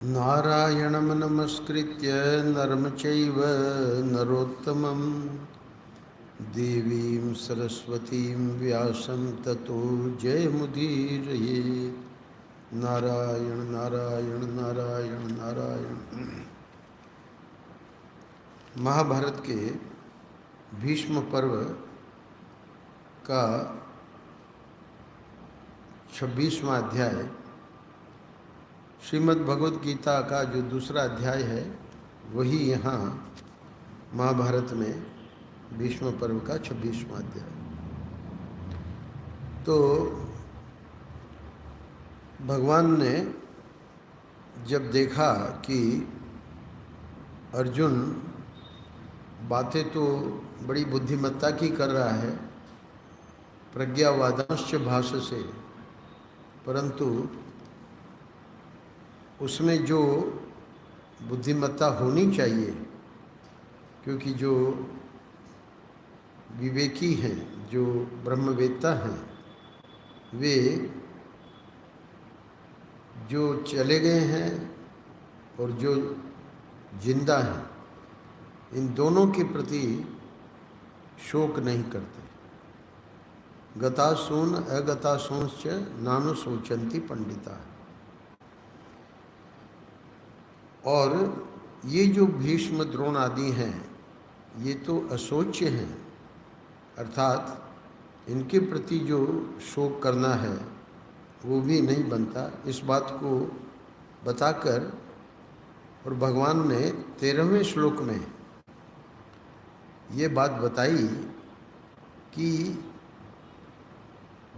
नारायणं नमस्कृत्य नरं चैव नरोत्तमं देवीं सरस्वतीं व्यासं ततो जयमुदीरये। नारायण नारायण नारायण नारायण। महाभारत के भीष्म पर्व का 26वां अध्याय श्रीमद् भगवद गीता का जो दूसरा अध्याय है वही यहाँ महाभारत में भीष्म पर्व का 26वां अध्याय। तो भगवान ने जब देखा कि अर्जुन बातें तो बड़ी बुद्धिमत्ता की कर रहा है, प्रज्ञावादांश्च भाषसे, परंतु उसमें जो बुद्धिमत्ता होनी चाहिए, क्योंकि जो विवेकी हैं, जो ब्रह्मवेत्ता हैं, वे जो चले गए हैं और जो जिंदा हैं, इन दोनों के प्रति शोक नहीं करते। गतासून अगतासूंश्च नानु शोचन्ति पंडिता। और ये जो भीष्म द्रोण आदि हैं, ये तो अशोच्य हैं, अर्थात इनके प्रति जो शोक करना है वो भी नहीं बनता। इस बात को बताकर और भगवान ने 13वें श्लोक में ये बात बताई कि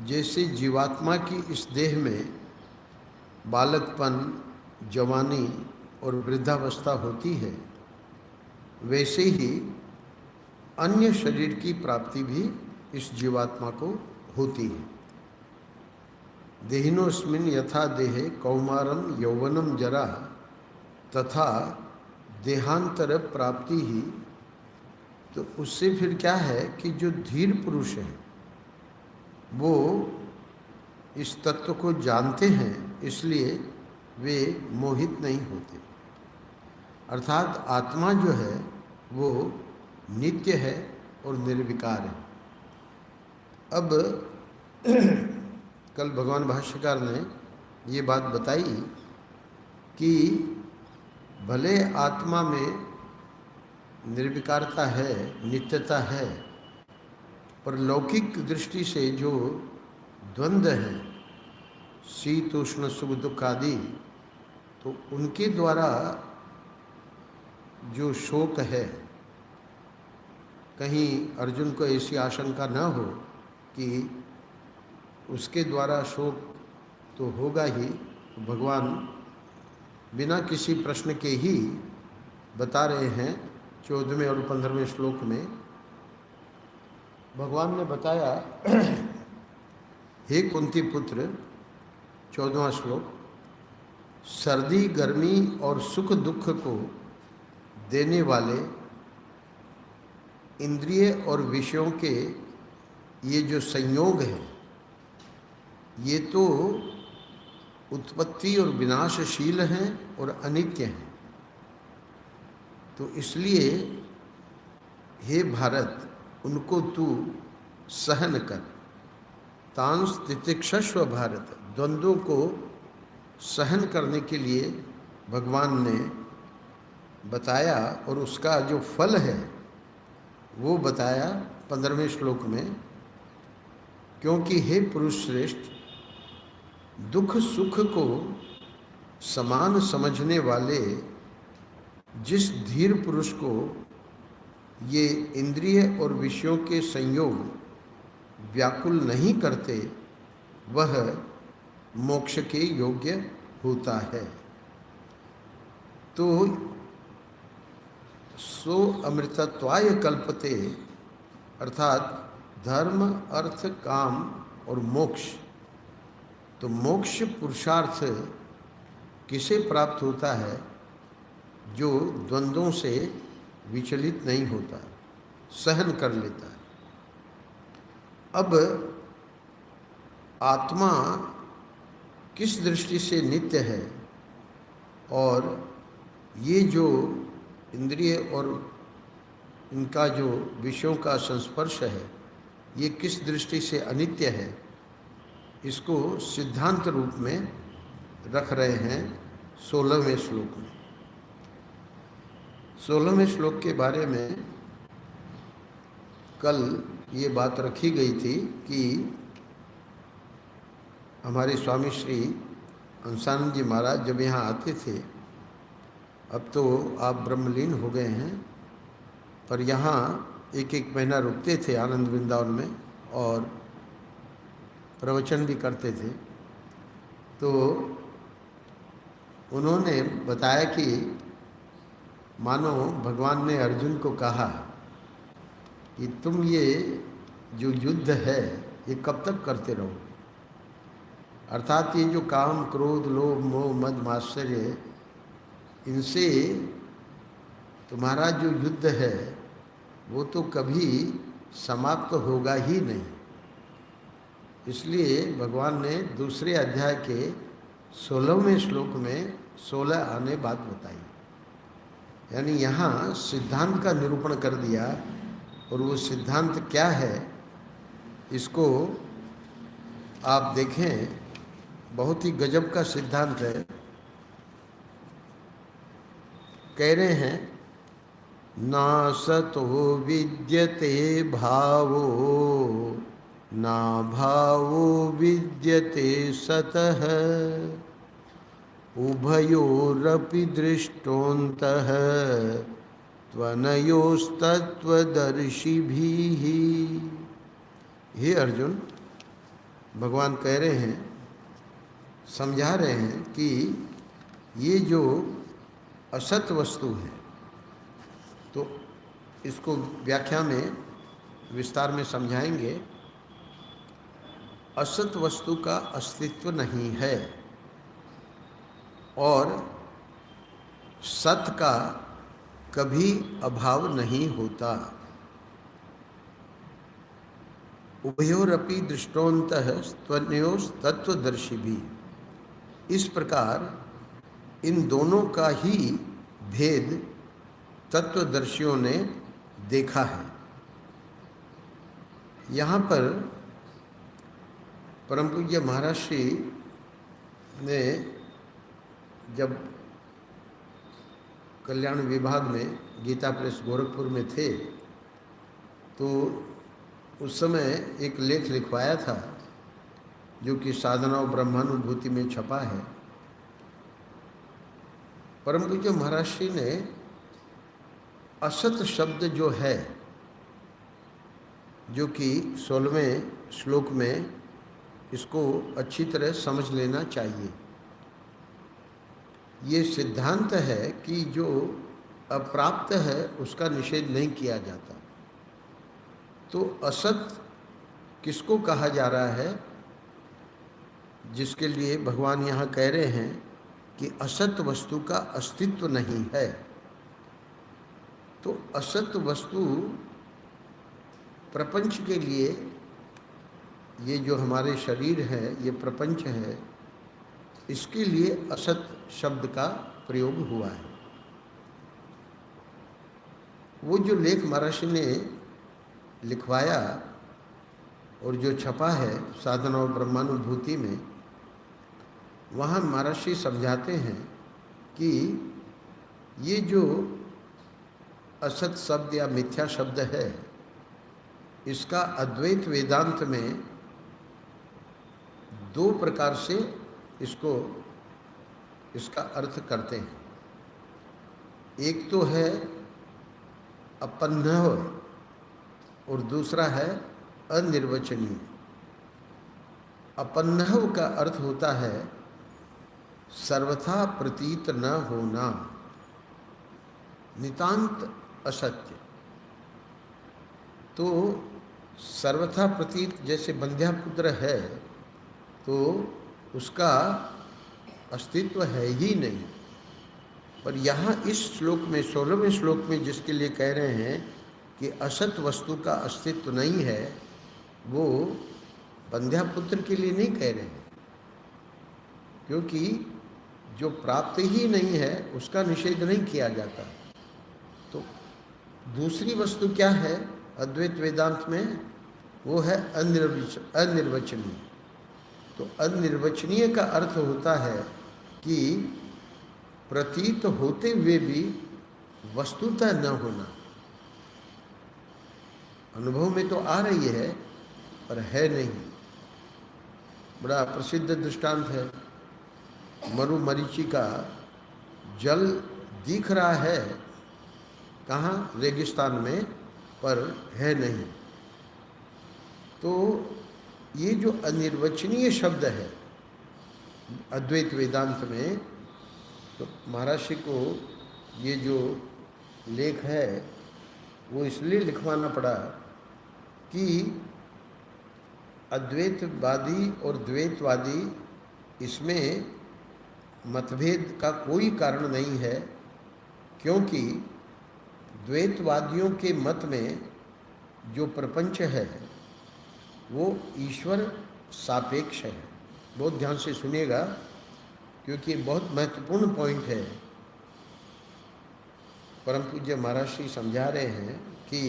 जैसे जीवात्मा की इस देह में बालकपन, जवानी और वृद्धावस्था होती है, वैसे ही अन्य शरीर की प्राप्ति भी इस जीवात्मा को होती है। देहिनोस्मिन् यथा देहे कौमारम यौवनम जरा तथा देहांतर प्राप्ति ही। तो उससे फिर क्या है कि जो धीर पुरुष हैं वो इस तत्व को जानते हैं, इसलिए वे मोहित नहीं होते। अर्थात आत्मा जो है वो नित्य है और निर्विकार है। अब कल भगवान भाष्यकार ने ये बात बताई कि भले आत्मा में निर्विकारता है, नित्यता है, पर लौकिक दृष्टि से जो द्वंद्व है, शीत उष्ण सुख दुख आदि, तो उनके द्वारा जो शोक है, कहीं अर्जुन को ऐसी आशंका न हो कि उसके द्वारा शोक तो होगा ही, तो भगवान बिना किसी प्रश्न के ही बता रहे हैं। 14वें और 15वें श्लोक में भगवान ने बताया, हे कुंती पुत्र, 14वां श्लोक, सर्दी गर्मी और सुख दुख को देने वाले इंद्रिय और विषयों के ये जो संयोग है, ये तो उत्पत्ति और विनाशशील हैं और अनित्य हैं। तो इसलिए हे भारत, उनको तू सहन कर। तांस तितिक्षस्व भारत, द्वंद्वों को सहन करने के लिए भगवान ने बताया और उसका जो फल है वो बताया 15वें श्लोक में। क्योंकि हे पुरुष श्रेष्ठ, दुख सुख को समान समझने वाले जिस धीर पुरुष को ये इंद्रिय और विषयों के संयोग व्याकुल नहीं करते, वह मोक्ष के योग्य होता है। तो सो अमृतत्वाय कल्पते, अर्थात धर्म अर्थ काम और मोक्ष। तो मोक्ष पुरुषार्थ किसे प्राप्त होता है? जो द्वंद्वों से विचलित नहीं होता, सहन कर लेता है। अब आत्मा किस दृष्टि से नित्य है और ये जो इंद्रिय और इनका जो विषयों का संस्पर्श है, ये किस दृष्टि से अनित्य है, इसको सिद्धांत रूप में रख रहे हैं 16वें श्लोक में। 16वें श्लोक के बारे में कल ये बात रखी गई थी कि हमारे स्वामी श्री हंसानंद जी महाराज जब यहाँ आते थे, अब तो आप ब्रह्मलीन हो गए हैं, पर यहाँ एक एक महीना रुकते थे आनंद वृंदावन में और प्रवचन भी करते थे। तो उन्होंने बताया कि मानो भगवान ने अर्जुन को कहा कि तुम ये जो युद्ध है ये कब तक करते रहोगे, अर्थात ये जो काम क्रोध लोभ मोह मद मात्सर्य, इनसे तुम्हारा जो युद्ध है वो तो कभी समाप्त होगा ही नहीं। इसलिए भगवान ने दूसरे अध्याय के 16वें श्लोक में 16 आने बात बताई, यानी यहाँ सिद्धांत का निरूपण कर दिया। और वो सिद्धांत क्या है इसको आप देखें, बहुत ही गजब का सिद्धांत है। कह रहे हैं ना सतो विद्यते भावो ना भावो विद्यते सतः उभयोरपि दृष्टोन्तः त्वनयोस्तत्वदर्शिभिः। हे अर्जुन, भगवान कह रहे हैं, समझा रहे हैं कि ये जो असत वस्तु है, तो इसको व्याख्या में विस्तार में समझाएंगे। असत वस्तु का अस्तित्व नहीं है और सत का कभी अभाव नहीं होता। उभयोरपि दृष्टोन्तः त्वनयोस्तत्वदर्शिभिः। इस प्रकार इन दोनों का ही भेद तत्वदर्शियों ने देखा है। यहाँ पर परम पूज्य महाराज श्री ने जब कल्याण विभाग में गीता प्रेस गोरखपुर में थे तो उस समय एक लेख लिखवाया था जो कि साधना और ब्रह्मानुभूति में छपा है। परम पूज्य महाराज श्री ने असत शब्द जो है, जो कि 16वें श्लोक में, इसको अच्छी तरह समझ लेना चाहिए। ये सिद्धांत है कि जो अप्राप्त है उसका निषेध नहीं किया जाता। तो असत किसको कहा जा रहा है, जिसके लिए भगवान यहाँ कह रहे हैं कि असत वस्तु का अस्तित्व नहीं है। तो असत वस्तु प्रपंच के लिए, ये जो हमारे शरीर है, ये प्रपंच है, इसके लिए असत शब्द का प्रयोग हुआ है। वो जो लेख महर्षि ने लिखवाया और जो छपा है साधना और ब्रह्मानुभूति में, वहाँ महर्षि समझाते हैं कि ये जो असत शब्द या मिथ्या शब्द है, इसका अद्वैत वेदांत में दो प्रकार से इसका अर्थ करते हैं। एक तो है अपन्नव और दूसरा है अनिर्वचनीय। अपन्नव का अर्थ होता है सर्वथा प्रतीत न होना, नितांत असत्य। तो सर्वथा प्रतीत, जैसे बंध्यापुत्र है तो उसका अस्तित्व है ही नहीं। पर यहाँ इस श्लोक में, 16वें श्लोक में जिसके लिए कह रहे हैं कि असत वस्तु का अस्तित्व नहीं है, वो बंध्यापुत्र के लिए नहीं कह रहे हैं, क्योंकि जो प्राप्त ही नहीं है उसका निषेध नहीं किया जाता। तो दूसरी वस्तु क्या है अद्वैत वेदांत में? वो है अनिर्वचनीय। तो अनिर्वचनीय का अर्थ होता है कि प्रतीत होते हुए भी वस्तुतः न होना। अनुभव में तो आ रही है पर है नहीं। बड़ा प्रसिद्ध दृष्टांत है, मरुमरीचि का जल दिख रहा है कहाँ? रेगिस्तान में, पर है नहीं। तो ये जो अनिर्वचनीय शब्द है अद्वैत वेदांत में, तो महर्षि को ये जो लेख है वो इसलिए लिखवाना पड़ा कि अद्वैतवादी और द्वैतवादी इसमें मतभेद का कोई कारण नहीं है, क्योंकि द्वैतवादियों के मत में जो प्रपंच है वो ईश्वर सापेक्ष है। बहुत ध्यान से सुनिएगा क्योंकि बहुत महत्वपूर्ण पॉइंट है। परम पूज्य महर्षि समझा रहे हैं कि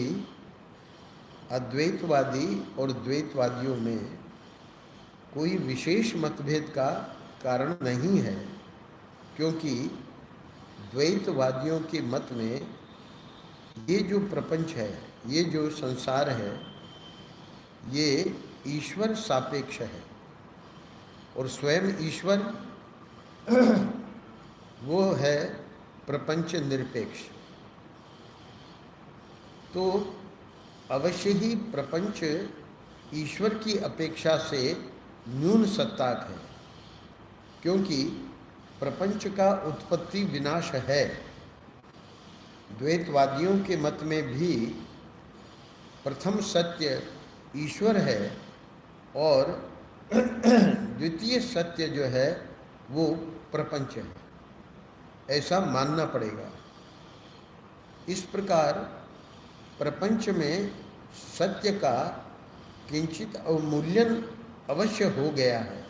अद्वैतवादी और द्वैतवादियों में कोई विशेष मतभेद का कारण नहीं है, क्योंकि द्वैतवादियों के मत में ये जो प्रपंच है, ये जो संसार है, ये ईश्वर सापेक्ष है और स्वयं ईश्वर वो है प्रपंच निरपेक्ष। तो अवश्य ही प्रपंच ईश्वर की अपेक्षा से न्यून सत्ताक है, क्योंकि प्रपंच का उत्पत्ति विनाश है। द्वैतवादियों के मत में भी प्रथम सत्य ईश्वर है और द्वितीय सत्य जो है वो प्रपंच है, ऐसा मानना पड़ेगा। इस प्रकार प्रपंच में सत्य का किंचित अवमूल्यन अवश्य हो गया है।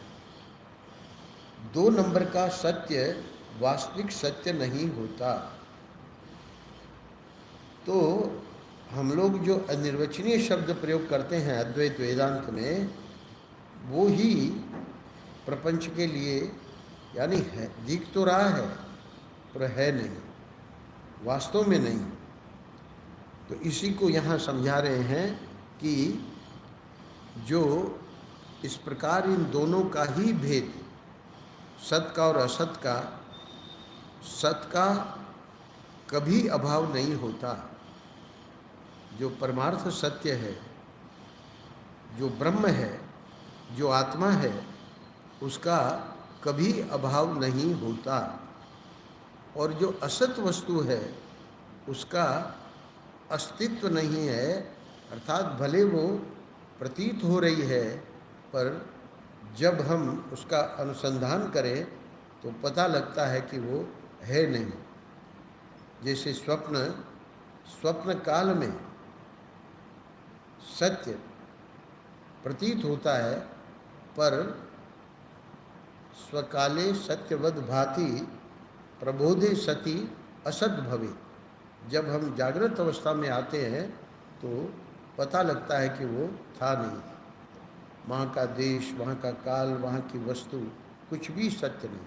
2 नंबर का सत्य वास्तविक सत्य नहीं होता। तो हम लोग जो अनिर्वचनीय शब्द प्रयोग करते हैं अद्वैत वेदांत में, वो ही प्रपंच के लिए यानी है, दिख तो रहा है पर है नहीं, वास्तव में नहीं। तो इसी को यहाँ समझा रहे हैं कि जो इस प्रकार इन दोनों का ही भेद, सत का और असत का, सत का कभी अभाव नहीं होता। जो परमार्थ सत्य है, जो ब्रह्म है, जो आत्मा है, उसका कभी अभाव नहीं होता। और जो असत वस्तु है उसका अस्तित्व नहीं है, अर्थात भले वो प्रतीत हो रही है पर जब हम उसका अनुसंधान करें तो पता लगता है कि वो है नहीं। जैसे स्वप्न काल में सत्य प्रतीत होता है पर स्वकाले सत्यवद भाति प्रबोधे सति असत भवे। जब हम जागृत अवस्था में आते हैं तो पता लगता है कि वो था नहीं। वहाँ का देश, वहाँ का काल, वहाँ की वस्तु कुछ भी सत्य नहीं।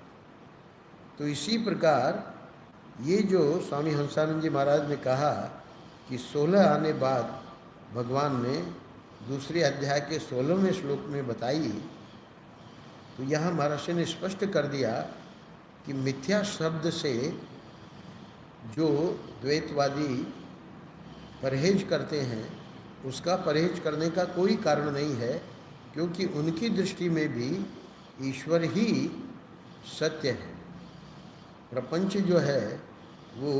तो इसी प्रकार ये जो स्वामी हंसानंद जी महाराज ने कहा कि 16 आने बाद भगवान ने दूसरे अध्याय के 16वें श्लोक में बताई, तो यहाँ महर्षि ने स्पष्ट कर दिया कि मिथ्या शब्द से जो द्वैतवादी परहेज करते हैं उसका परहेज करने का कोई कारण नहीं है, क्योंकि उनकी दृष्टि में भी ईश्वर ही सत्य है। प्रपंच जो है वो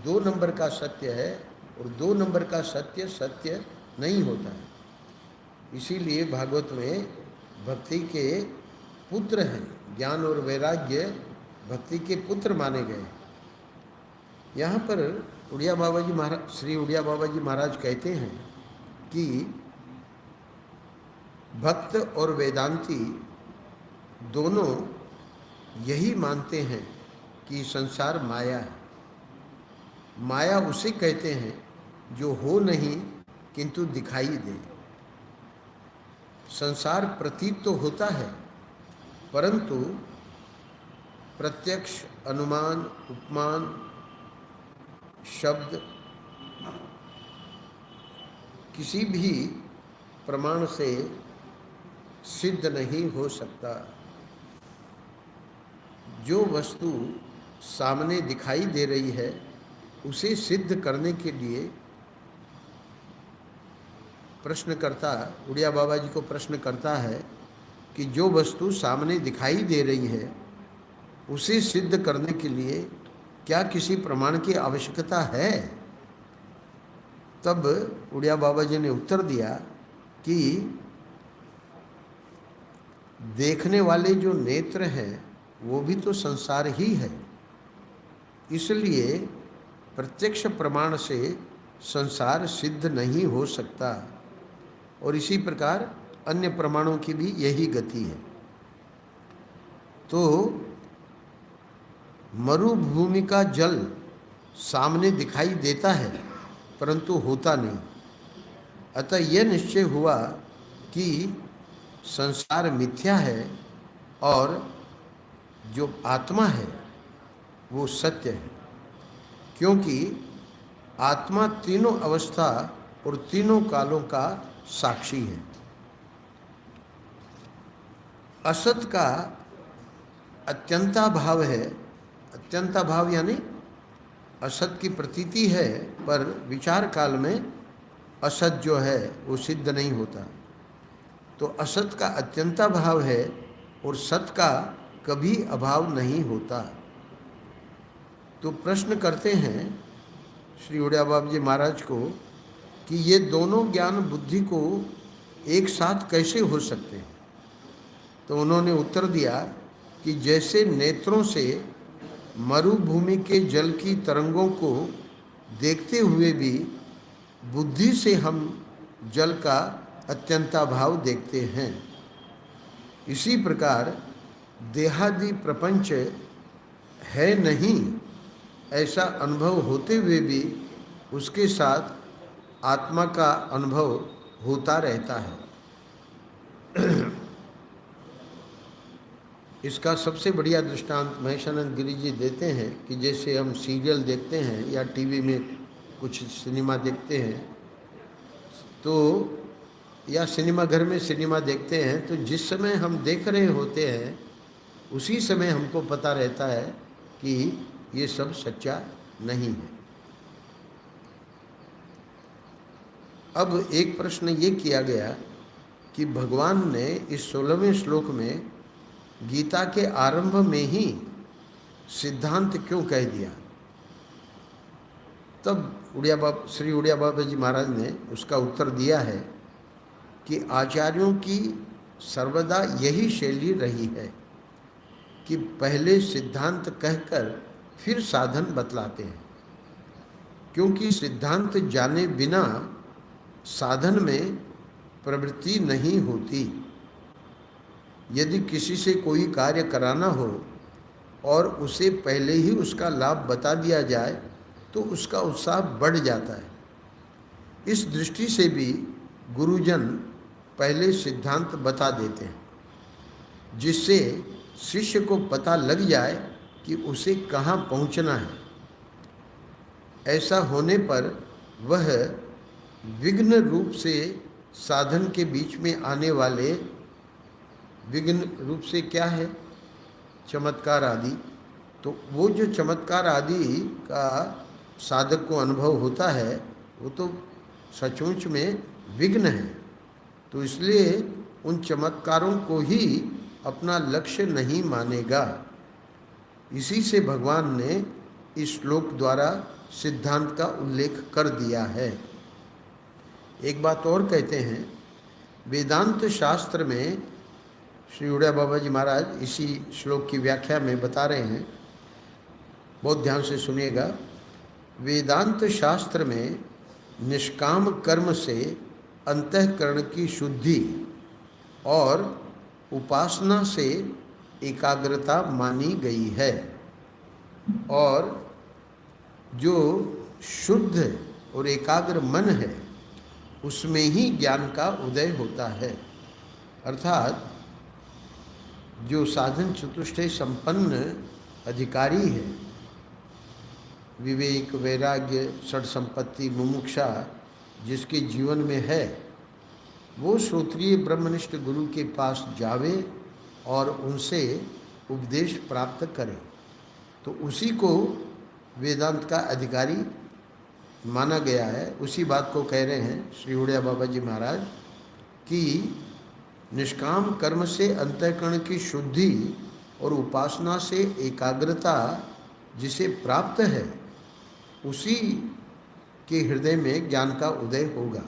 2 नंबर का सत्य है और 2 नंबर का सत्य सत्य नहीं होता है। इसीलिए भागवत में भक्ति के पुत्र हैं, ज्ञान और वैराग्य भक्ति के पुत्र माने गए। यहाँ पर उड़िया बाबा जी महाराज, श्री उड़िया बाबा जी महाराज कहते हैं कि भक्त और वेदांती दोनों यही मानते हैं कि संसार माया है। माया उसे कहते हैं जो हो नहीं किंतु दिखाई दे। संसार प्रतीत तो होता है, परंतु प्रत्यक्ष, अनुमान, उपमान, शब्द किसी भी प्रमाण से सिद्ध नहीं हो सकता। जो वस्तु सामने दिखाई दे रही है उसे सिद्ध करने के लिए प्रश्नकर्ता उड़िया बाबा जी को प्रश्न करता है कि जो वस्तु सामने दिखाई दे रही है उसे सिद्ध करने के लिए क्या किसी प्रमाण की आवश्यकता है? तब उड़िया बाबा जी ने उत्तर दिया कि देखने वाले जो नेत्र हैं वो भी तो संसार ही है, इसलिए प्रत्यक्ष प्रमाण से संसार सिद्ध नहीं हो सकता। और इसी प्रकार अन्य प्रमाणों की भी यही गति है। तो मरुभूमि का जल सामने दिखाई देता है परंतु होता नहीं। अतः यह निश्चय हुआ कि संसार मिथ्या है और जो आत्मा है वो सत्य है, क्योंकि आत्मा तीनों अवस्था और तीनों कालों का साक्षी है। असत का अत्यंताभाव है। अत्यंताभाव यानी असत की प्रतीति है, पर विचार काल में असत जो है वो सिद्ध नहीं होता। तो असत का अत्यंताभाव है और सत का कभी अभाव नहीं होता। तो प्रश्न करते हैं श्री उड़िया बाबा जी महाराज को कि ये दोनों ज्ञान बुद्धि को एक साथ कैसे हो सकते हैं? तो उन्होंने उत्तर दिया कि जैसे नेत्रों से मरुभूमि के जल की तरंगों को देखते हुए भी बुद्धि से हम जल का अत्यंताभाव देखते हैं, इसी प्रकार देहादि प्रपंच है नहीं ऐसा अनुभव होते हुए भी उसके साथ आत्मा का अनुभव होता रहता है। इसका सबसे बढ़िया दृष्टांत महेशानंद गिरी जी देते हैं कि जैसे हम सीरियल देखते हैं या टीवी में कुछ सिनेमा देखते हैं, तो या सिनेमा घर में सिनेमा देखते हैं, तो जिस समय हम देख रहे होते हैं उसी समय हमको पता रहता है कि ये सब सच्चा नहीं है। अब एक प्रश्न ये किया गया कि भगवान ने इस 16वें श्लोक में गीता के आरंभ में ही सिद्धांत क्यों कह दिया? तब श्री उड़िया बाबा जी महाराज ने उसका उत्तर दिया है कि आचार्यों की सर्वदा यही शैली रही है कि पहले सिद्धांत कहकर फिर साधन बतलाते हैं, क्योंकि सिद्धांत जाने बिना साधन में प्रवृत्ति नहीं होती। यदि किसी से कोई कार्य कराना हो और उसे पहले ही उसका लाभ बता दिया जाए तो उसका उत्साह बढ़ जाता है। इस दृष्टि से भी गुरुजन पहले सिद्धांत बता देते हैं, जिससे शिष्य को पता लग जाए कि उसे कहाँ पहुँचना है। ऐसा होने पर वह विघ्न रूप से साधन के बीच में आने वाले विघ्न रूप से क्या है? चमत्कार आदि। तो वो जो चमत्कार आदि का साधक को अनुभव होता है वो तो सचमुच में विघ्न है। तो इसलिए उन चमत्कारों को ही अपना लक्ष्य नहीं मानेगा। इसी से भगवान ने इस श्लोक द्वारा सिद्धांत का उल्लेख कर दिया है। एक बात और कहते हैं, वेदांत शास्त्र में श्री उड़िया बाबा जी महाराज इसी श्लोक की व्याख्या में बता रहे हैं, बहुत ध्यान से सुनिएगा। वेदांत शास्त्र में निष्काम कर्म से अंतःकरण की शुद्धि और उपासना से एकाग्रता मानी गई है। और जो शुद्ध और एकाग्र मन है उसमें ही ज्ञान का उदय होता है। अर्थात जो साधन चतुष्टय संपन्न अधिकारी है, विवेक, वैराग्य, षड संपत्ति, मुमुक्षा जिसके जीवन में है, वो श्रोत्रिय ब्रह्मनिष्ठ गुरु के पास जावे और उनसे उपदेश प्राप्त करे, तो उसी को वेदांत का अधिकारी माना गया है। उसी बात को कह रहे हैं श्री उड़िया बाबा जी महाराज कि निष्काम कर्म से अंतःकरण की शुद्धि और उपासना से एकाग्रता जिसे प्राप्त है, उसी के हृदय में ज्ञान का उदय होगा।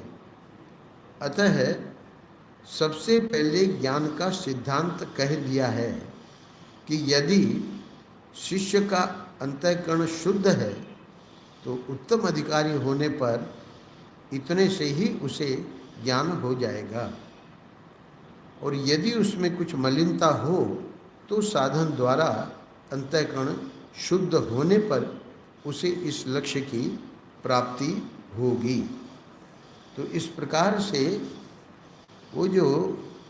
अतः सबसे पहले ज्ञान का सिद्धांत कह दिया है कि यदि शिष्य का अंतःकरण शुद्ध है तो उत्तम अधिकारी होने पर इतने से ही उसे ज्ञान हो जाएगा, और यदि उसमें कुछ मलिनता हो तो साधन द्वारा अंतःकरण शुद्ध होने पर उसे इस लक्ष्य की प्राप्ति होगी। तो इस प्रकार से वो जो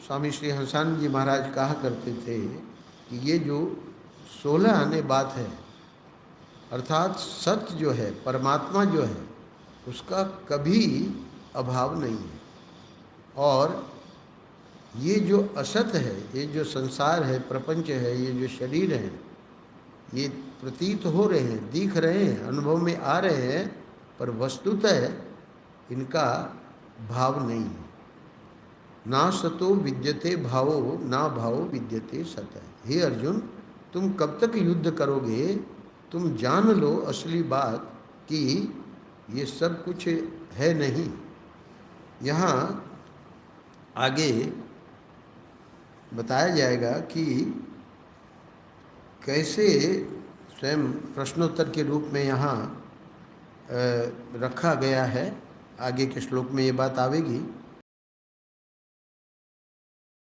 स्वामी श्री हंसानंद जी महाराज कहा करते थे कि ये जो 16 आने बात है, अर्थात सत्य जो है, परमात्मा जो है, उसका कभी अभाव नहीं है। और ये जो असत है, ये जो संसार है, प्रपंच है, ये जो शरीर है, ये प्रतीत हो रहे हैं, दिख रहे हैं, अनुभव में आ रहे हैं, पर वस्तुतः इनका भाव नहीं है। ना सतो विद्यते भावो ना भावो विद्यते सत। हे अर्जुन, तुम कब तक युद्ध करोगे? तुम जान लो असली बात कि ये सब कुछ है नहीं। यहाँ आगे बताया जाएगा कि कैसे स्वयं प्रश्नोत्तर के रूप में यहाँ रखा गया है। आगे के श्लोक में ये बात आवेगी